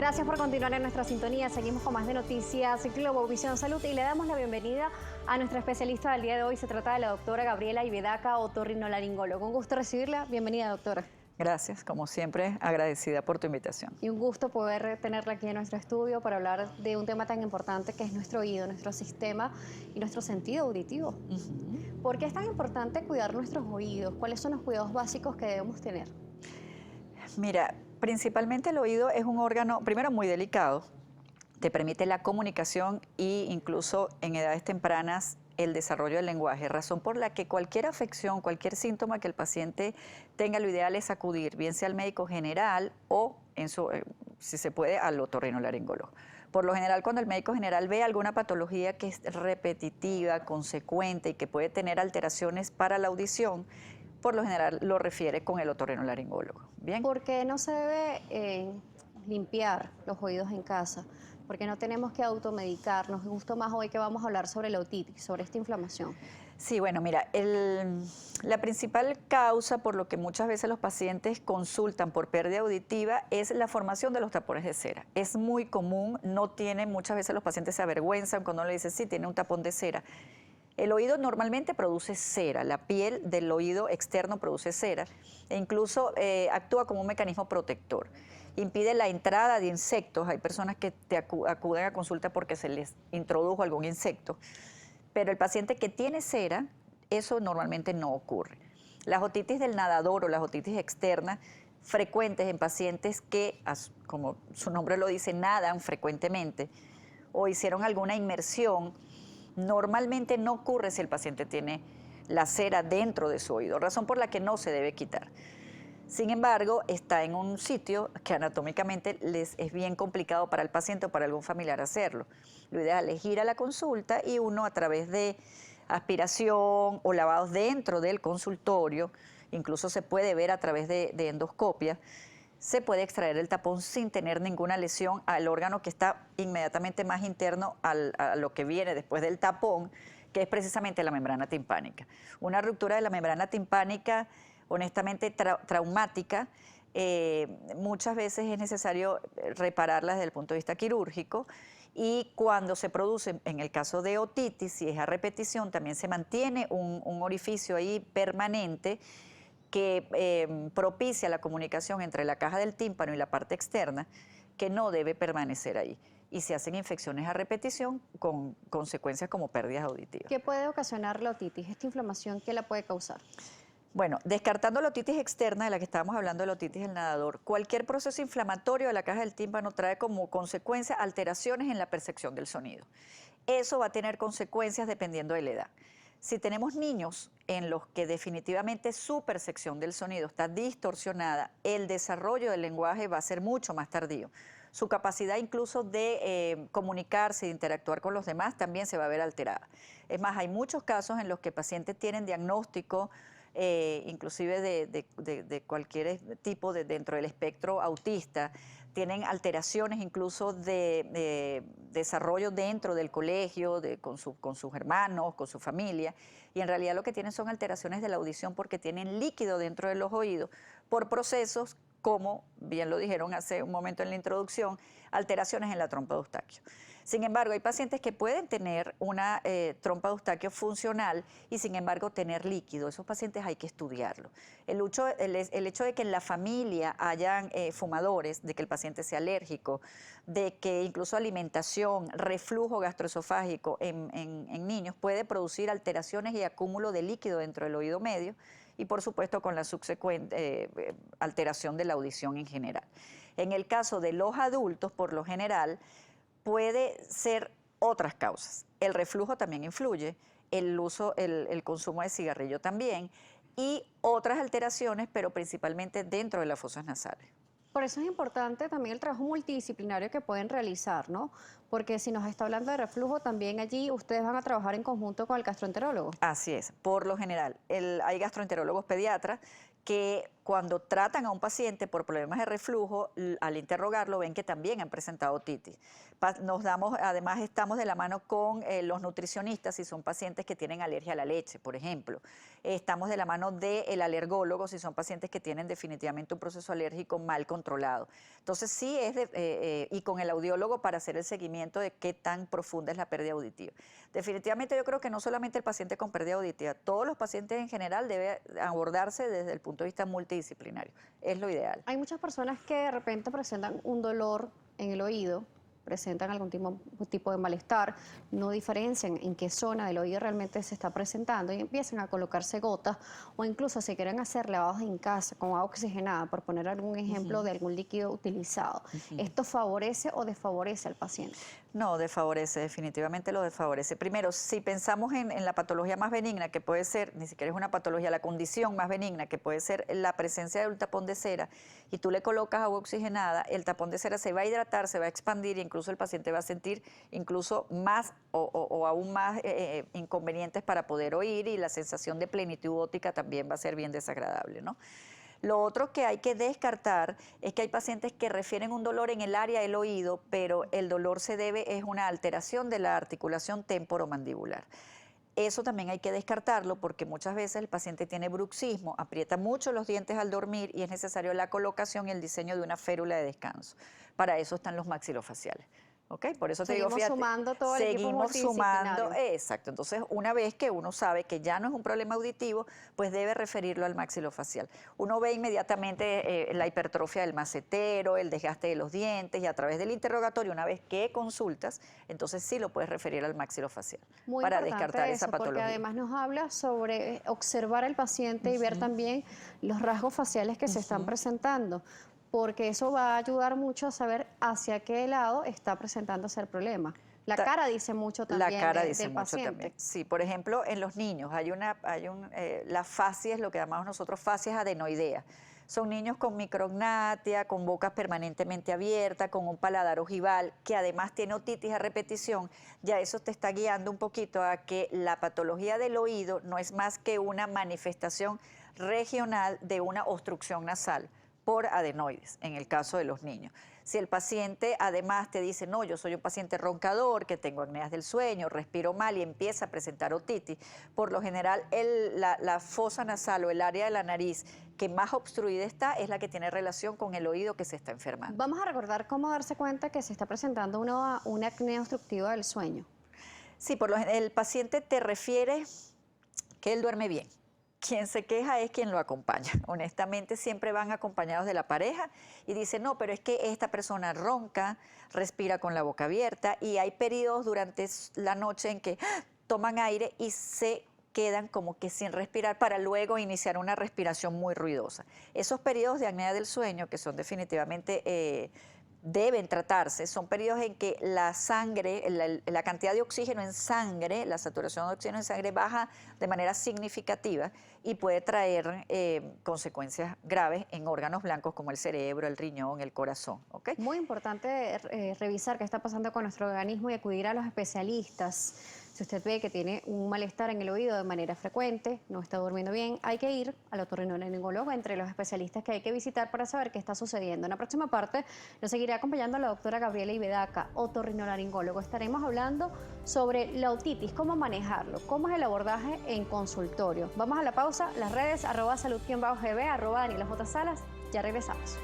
Gracias por continuar en nuestra sintonía. Seguimos con más de noticias Globovisión Salud y le damos la bienvenida a nuestra especialista del día de hoy. Se trata de la doctora Gabriela Ibedaca, otorrinolaringóloga. Un gusto recibirla. Bienvenida, doctora. Gracias, como siempre, agradecida por tu invitación. Y un gusto poder tenerla aquí en nuestro estudio para hablar de un tema tan importante que es nuestro oído, nuestro sistema y nuestro sentido auditivo. ¿Por qué es tan importante cuidar nuestros oídos? ¿Cuáles son los cuidados básicos que debemos tener? Mira, principalmente el oído es un órgano, primero, muy delicado. Te permite la comunicación e incluso en edades tempranas el desarrollo del lenguaje, razón por la que cualquier afección, cualquier síntoma que el paciente tenga, lo ideal es acudir, bien sea al médico general o, si se puede, al otorrinolaringólogo. Por lo general, cuando el médico general ve alguna patología que es repetitiva, consecuente y que puede tener alteraciones para la audición, por lo general lo refiere con el otorrinolaringólogo. ¿Bien? ¿Por qué no se debe limpiar los oídos en casa? ¿Por qué no tenemos que automedicarnos? Me gustó más hoy que vamos a hablar sobre la otitis, sobre esta inflamación. Sí, bueno, mira, la principal causa por lo que muchas veces los pacientes consultan por pérdida auditiva es la formación de los tapones de cera. Es muy común, muchas veces los pacientes se avergüenzan cuando uno le dice, sí, tiene un tapón de cera. El oído normalmente produce cera, la piel del oído externo produce cera e incluso actúa como un mecanismo protector. Impide la entrada de insectos. Hay personas que acuden a consulta porque se les introdujo algún insecto, pero el paciente que tiene cera, eso normalmente no ocurre. Las otitis del nadador o las otitis externas, frecuentes en pacientes que, como su nombre lo dice, nadan frecuentemente o hicieron alguna inmersión, normalmente no ocurre si el paciente tiene la cera dentro de su oído, razón por la que no se debe quitar. Sin embargo, está en un sitio que anatómicamente les es bien complicado para el paciente o para algún familiar hacerlo. Lo ideal es ir a la consulta y uno a través de aspiración o lavados dentro del consultorio, incluso se puede ver a través de endoscopia, se puede extraer el tapón sin tener ninguna lesión al órgano que está inmediatamente más interno a lo que viene después del tapón, que es precisamente la membrana timpánica. Una ruptura de la membrana timpánica, honestamente traumática, muchas veces es necesario repararla desde el punto de vista quirúrgico, y cuando se produce, en el caso de otitis, si es a repetición, también se mantiene un orificio ahí permanente que propicia la comunicación entre la caja del tímpano y la parte externa, que no debe permanecer ahí. Y se hacen infecciones a repetición con consecuencias como pérdidas auditivas. ¿Qué puede ocasionar la otitis? ¿Esta inflamación qué la puede causar? Bueno, descartando la otitis externa, de la que estábamos hablando, de la otitis del nadador, cualquier proceso inflamatorio de la caja del tímpano trae como consecuencia alteraciones en la percepción del sonido. Eso va a tener consecuencias dependiendo de la edad. Si tenemos niños en los que definitivamente su percepción del sonido está distorsionada, el desarrollo del lenguaje va a ser mucho más tardío. Su capacidad incluso de comunicarse, de interactuar con los demás, también se va a ver alterada. Es más, hay muchos casos en los que pacientes tienen diagnóstico, inclusive de cualquier tipo dentro del espectro autista, tienen alteraciones incluso de desarrollo dentro del colegio, con sus hermanos, con su familia, y en realidad lo que tienen son alteraciones de la audición porque tienen líquido dentro de los oídos por procesos como, bien lo dijeron hace un momento en la introducción, alteraciones en la trompa de Eustaquio. Sin embargo, hay pacientes que pueden tener una trompa de Eustaquio funcional y sin embargo tener líquido. Esos pacientes hay que estudiarlo. El hecho de que en la familia hayan fumadores, de que el paciente sea alérgico, de que incluso alimentación, reflujo gastroesofágico en niños puede producir alteraciones y acúmulo de líquido dentro del oído medio, y por supuesto con la subsecuente alteración de la audición en general. En el caso de los adultos, por lo general, puede ser otras causas. El reflujo también influye, el consumo de cigarrillo también, y otras alteraciones, pero principalmente dentro de las fosas nasales. Por eso es importante también el trabajo multidisciplinario que pueden realizar, ¿no? Porque si nos está hablando de reflujo, también allí ustedes van a trabajar en conjunto con el gastroenterólogo. Así es, por lo general. Hay gastroenterólogos pediatras que cuando tratan a un paciente por problemas de reflujo, al interrogarlo ven que también han presentado otitis. Además estamos de la mano con los nutricionistas si son pacientes que tienen alergia a la leche, por ejemplo. Estamos de la mano del alergólogo si son pacientes que tienen definitivamente un proceso alérgico mal controlado. Entonces sí y con el audiólogo para hacer el seguimiento de qué tan profunda es la pérdida auditiva. Definitivamente yo creo que no solamente el paciente con pérdida auditiva, todos los pacientes en general deben abordarse desde el punto de vista multidisciplinario. Es lo ideal. Hay muchas personas que de repente presentan un dolor en el oído, presentan algún tipo de malestar, no diferencian en qué zona del oído realmente se está presentando y empiezan a colocarse gotas o incluso se quieren hacer lavados en casa con agua oxigenada, por poner algún ejemplo de algún líquido utilizado. ¿Esto favorece o desfavorece al paciente? No, desfavorece, definitivamente lo desfavorece. Primero, si pensamos en la patología más benigna, que puede ser, ni siquiera es una patología, la condición más benigna, que puede ser la presencia de un tapón de cera, y tú le colocas agua oxigenada, el tapón de cera se va a hidratar, se va a expandir, e incluso el paciente va a sentir incluso más o aún más inconvenientes para poder oír, y la sensación de plenitud óptica también va a ser bien desagradable, ¿no? Lo otro que hay que descartar es que hay pacientes que refieren un dolor en el área del oído, pero el dolor es una alteración de la articulación temporomandibular. Eso también hay que descartarlo porque muchas veces el paciente tiene bruxismo, aprieta mucho los dientes al dormir y es necesario la colocación y el diseño de una férula de descanso. Para eso están los maxilofaciales. ¿Okay? Por eso te digo, fíjate, sumando todo el equipo seguimos sumando, multidisciplinario. exacto. Entonces, una vez que uno sabe que ya no es un problema auditivo, pues debe referirlo al maxilofacial. Uno ve inmediatamente la hipertrofia del macetero, el desgaste de los dientes, y a través del interrogatorio, una vez que consultas, entonces sí lo puedes referir al maxilofacial para descartar esa patología. Porque además nos habla sobre observar al paciente y ver también los rasgos faciales que se están presentando, porque eso va a ayudar mucho a saber hacia qué lado está presentándose el problema. La cara dice mucho también La cara del dice mucho paciente. también. Sí, por ejemplo, en los niños las facies, lo que llamamos nosotros facies adenoideas. Son niños con micrognatia, con bocas permanentemente abiertas, con un paladar ojival, que además tiene otitis a repetición. Ya eso te está guiando un poquito a que la patología del oído no es más que una manifestación regional de una obstrucción nasal por adenoides, en el caso de los niños. Si el paciente además te dice, no, yo soy un paciente roncador, que tengo apneas del sueño, respiro mal y empieza a presentar otitis, por lo general la fosa nasal o el área de la nariz que más obstruida está es la que tiene relación con el oído que se está enfermando. Vamos a recordar cómo darse cuenta que se está presentando una apnea obstructiva del sueño. Sí, el paciente te refiere que él duerme bien. Quien se queja es quien lo acompaña. Honestamente, siempre van acompañados de la pareja y dicen, no, pero es que esta persona ronca, respira con la boca abierta y hay periodos durante la noche en que toman aire y se quedan como que sin respirar para luego iniciar una respiración muy ruidosa. Esos periodos de apnea del sueño, que son definitivamente deben tratarse, son periodos en que la sangre, la cantidad de oxígeno en sangre, la saturación de oxígeno en sangre baja de manera significativa y puede traer consecuencias graves en órganos blancos como el cerebro, el riñón, el corazón. ¿Okay? Muy importante revisar qué está pasando con nuestro organismo y acudir a los especialistas. Si usted ve que tiene un malestar en el oído de manera frecuente, no está durmiendo bien, hay que ir al otorrinolaringólogo, entre los especialistas que hay que visitar para saber qué está sucediendo. En la próxima parte nos seguirá acompañando la doctora Gabriela Ibedaca, otorrinolaringólogo. Estaremos hablando sobre la otitis, cómo manejarlo, cómo es el abordaje en consultorio. Vamos a la pausa, las redes @salud_gb, @DanielaJSalas. Ya regresamos.